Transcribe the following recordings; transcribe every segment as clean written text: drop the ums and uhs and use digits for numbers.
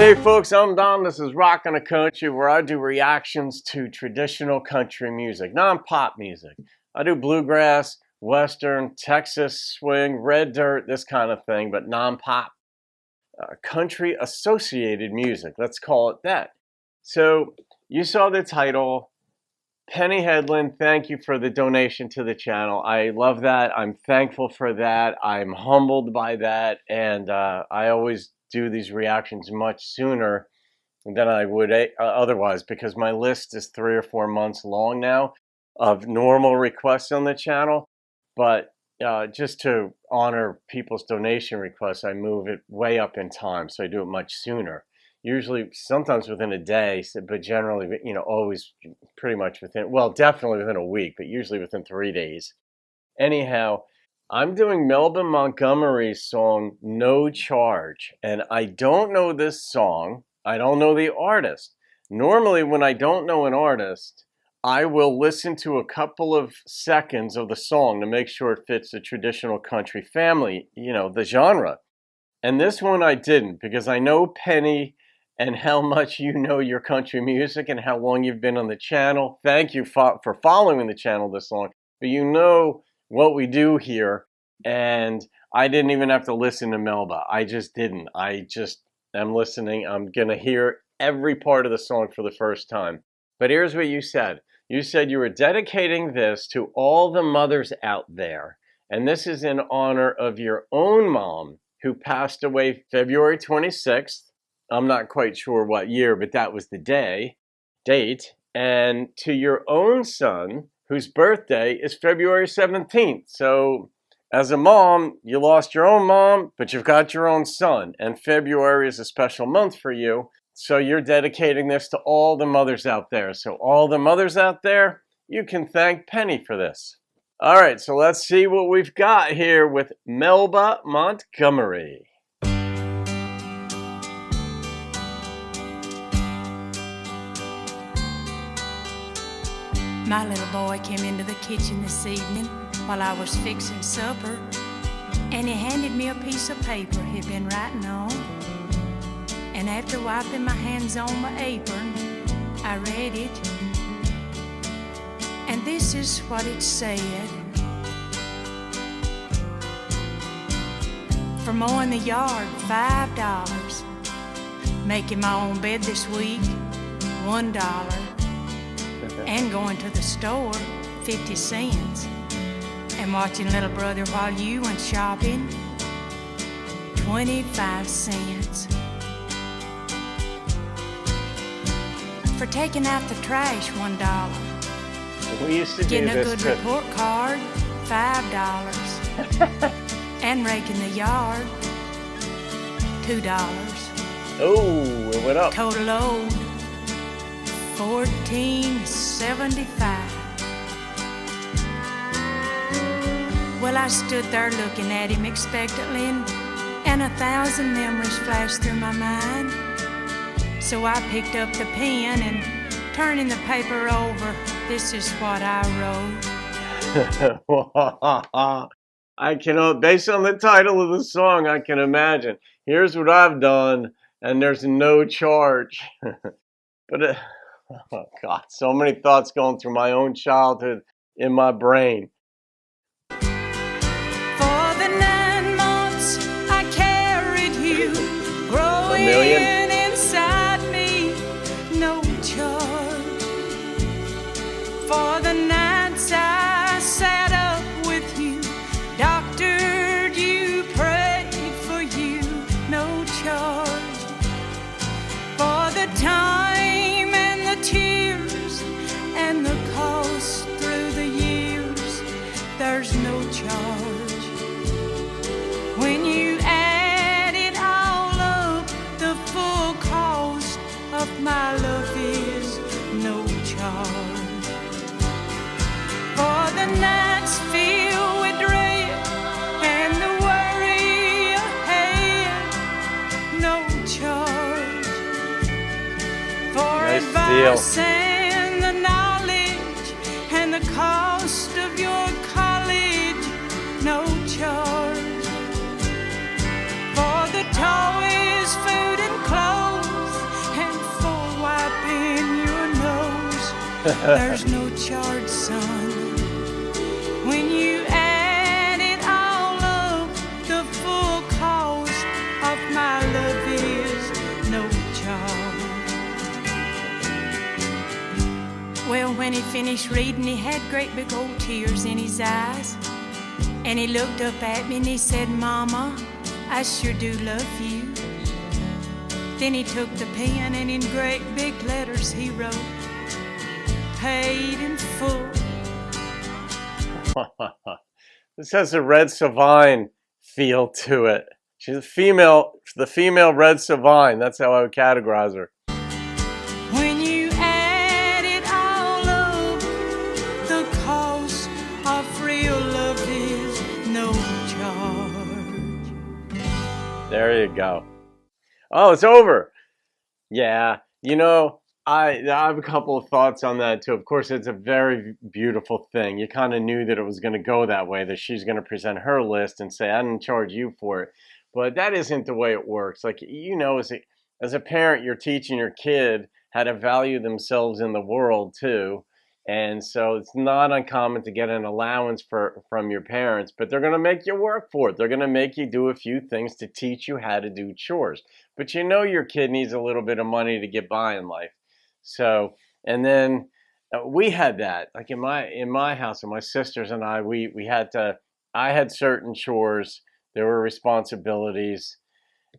Hey folks, I'm Don. This is Rockin' the Country, where I do reactions to traditional country music, non-pop music. I do bluegrass, western, Texas swing, red dirt, this kind of thing, but non-pop, country associated music. Let's call it that. So you saw the title, Penny Hedlund. Thank you for the donation to the channel. I love that. I'm thankful for that. I'm humbled by that, and I always do these reactions much sooner than I would otherwise, because my list is 3 or 4 months long now of normal requests on the channel. But just to honor people's donation requests, I move it way up in time, so I do it much sooner. Usually, sometimes within a day, but generally, always pretty much within, well, definitely within a week, but usually within 3 days. Anyhow, I'm doing Melba Montgomery's song, No Charge. And I don't know this song. I don't know the artist. Normally, when I don't know an artist, I will listen to a couple of seconds of the song to make sure it fits the traditional country family, the genre. And this one I didn't, because I know Penny and how much you know your country music and how long you've been on the channel. Thank you for following the channel this long. But you know what we do here, and I didn't even have to listen to Melba. I just didn't. I just am listening. I'm going to hear every part of the song for the first time. But here's what you said. You said you were dedicating this to all the mothers out there, and this is in honor of your own mom, who passed away February 26th. I'm not quite sure what year, but that was the date. And to your own son, whose birthday is February 17th. So as a mom, you lost your own mom, but you've got your own son. And February is a special month for you. So you're dedicating this to all the mothers out there. So all the mothers out there, you can thank Penny for this. All right, so let's see what we've got here with Melba Montgomery. My little boy came into the kitchen this evening while I was fixing supper, and he handed me a piece of paper he'd been writing on. And after wiping my hands on my apron, I read it. And this is what it said. For mowing the yard, $5. Making my own bed this week, $1. And going to the store, 50 cents. And watching little brother while you went shopping, 25 cents. For taking out the trash, $1. We used to do Getting a this good too. report card, $5. And raking the yard, $2. Oh, it went up. Total load, $14.75. Well, I stood there looking at him expectantly, and 1,000 memories flashed through my mind. So I picked up the pen and, turning the paper over, this is what I wrote. I cannot, based on the title of the song, I can imagine. Here's what I've done, and there's no charge. But, oh God, so many thoughts going through my own childhood in my brain. For the 9 months I carried you, growing inside me, no charge. For the nights I sat up with you, doctored you, prayed for you, no charge. For the time and the tears and the cost through the years, there's no charge. When you add it all up, the full cost of my love is no charge. For the nights filled with dread and the worry ahead, no charge. For advice and the knowledge and the cost of your college, no charge. For the toys, food and clothes There's no charge, son. When you add it all up, the full cost of my love is no charge. Well, when he finished reading, he had great big old tears in his eyes. And he looked up at me and he said, Mama, I sure do love you. Then he took the pen and in great big letters he wrote, paid in full. This has a Red Savine feel to it. She's the female Red Savine. That's how I would categorize her. When you add it all up, the cost of real love is no charge. There you go. Oh, it's over. Yeah, you know, I have a couple of thoughts on that too. Of course, it's a very beautiful thing. You kind of knew that it was going to go that way, that she's going to present her list and say, I didn't charge you for it. But that isn't the way it works. Like, you know, as a parent, you're teaching your kid how to value themselves in the world too. And so it's not uncommon to get an allowance from your parents, but they're going to make you work for it. They're going to make you do a few things to teach you how to do chores. But you know your kid needs a little bit of money to get by in life. So, and then we had that, like in my house, and my sisters and I I had certain chores. There were responsibilities.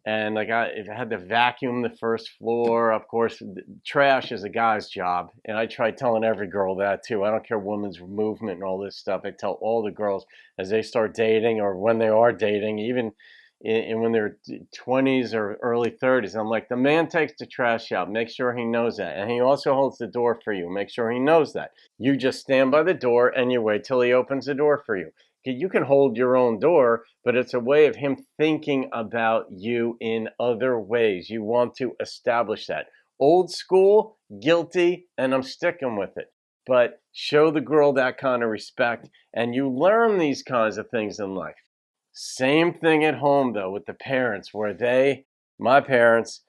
And like if I had to vacuum the first floor, of course, trash is a guy's job. And I try telling every girl that too. I don't care women's movement and all this stuff. I tell all the girls as they start dating or when they are dating, even when they're 20s or early 30s, I'm like, the man takes the trash out. Make sure he knows that. And he also holds the door for you. Make sure he knows that. You just stand by the door and you wait till he opens the door for you. You can hold your own door, but it's a way of him thinking about you in other ways. You want to establish that. Old school, guilty, and I'm sticking with it. But show the girl that kind of respect, and you learn these kinds of things in life. Same thing at home, though, with the parents, where my parents,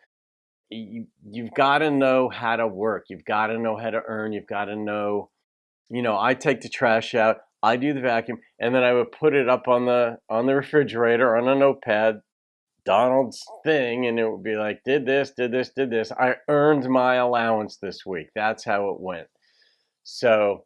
you've got to know how to work. You've got to know how to earn. You've got to know, I take the trash out. I do the vacuum, and then I would put it up on the refrigerator on a notepad, Donald's thing, and it would be like, did this, did this, did this. I earned my allowance this week. That's how it went. So,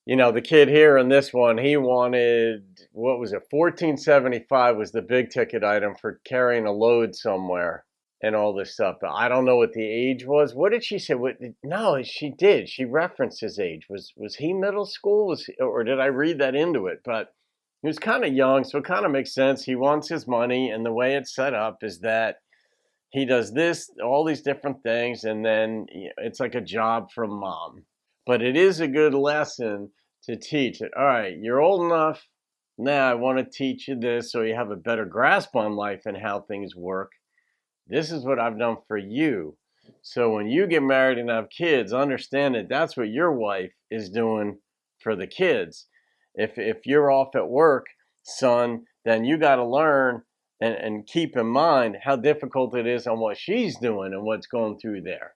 the kid here in this one, he wanted, what was it, $14.75 was the big ticket item for carrying a load somewhere and all this stuff. But I don't know what the age was. What did she say? No, she did. She referenced his age. Was he middle school? Or did I read that into it? But he was kind of young, so it kind of makes sense. He wants his money, and the way it's set up is that he does this, all these different things, and then it's like a job from mom. But it is a good lesson to teach it. All right, you're old enough. Now I want to teach you this so you have a better grasp on life and how things work. This is what I've done for you. So when you get married and have kids, understand that that's what your wife is doing for the kids. If you're off at work, son, then you got to learn and keep in mind how difficult it is on what she's doing and what's going through there.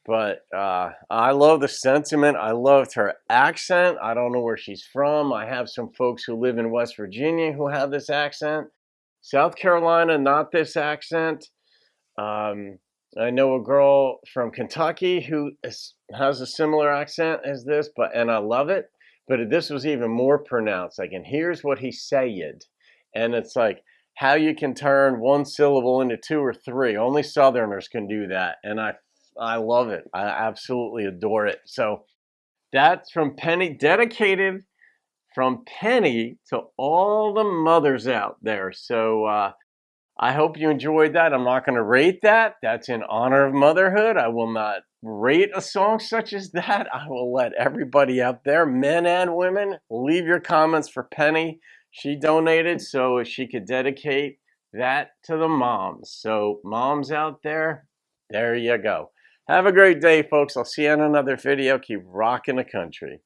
But I love the sentiment. I loved her accent. I don't know where she's from. I have some folks who live in West Virginia who have this accent. South Carolina, not this accent. I know a girl from Kentucky who has a similar accent as this, and I love it. But this was even more pronounced. Like, and here's what he said. And it's like how you can turn one syllable into two or three. Only Southerners can do that. And I love it. I absolutely adore it. So that's from Penny, dedicated from Penny to all the mothers out there. So I hope you enjoyed that. I'm not going to rate that. That's in honor of motherhood. I will not rate a song such as that. I will let everybody out there, men and women, leave your comments for Penny. She donated so she could dedicate that to the moms. So moms out there, there you go. Have a great day, folks. I'll see you in another video. Keep rocking the country.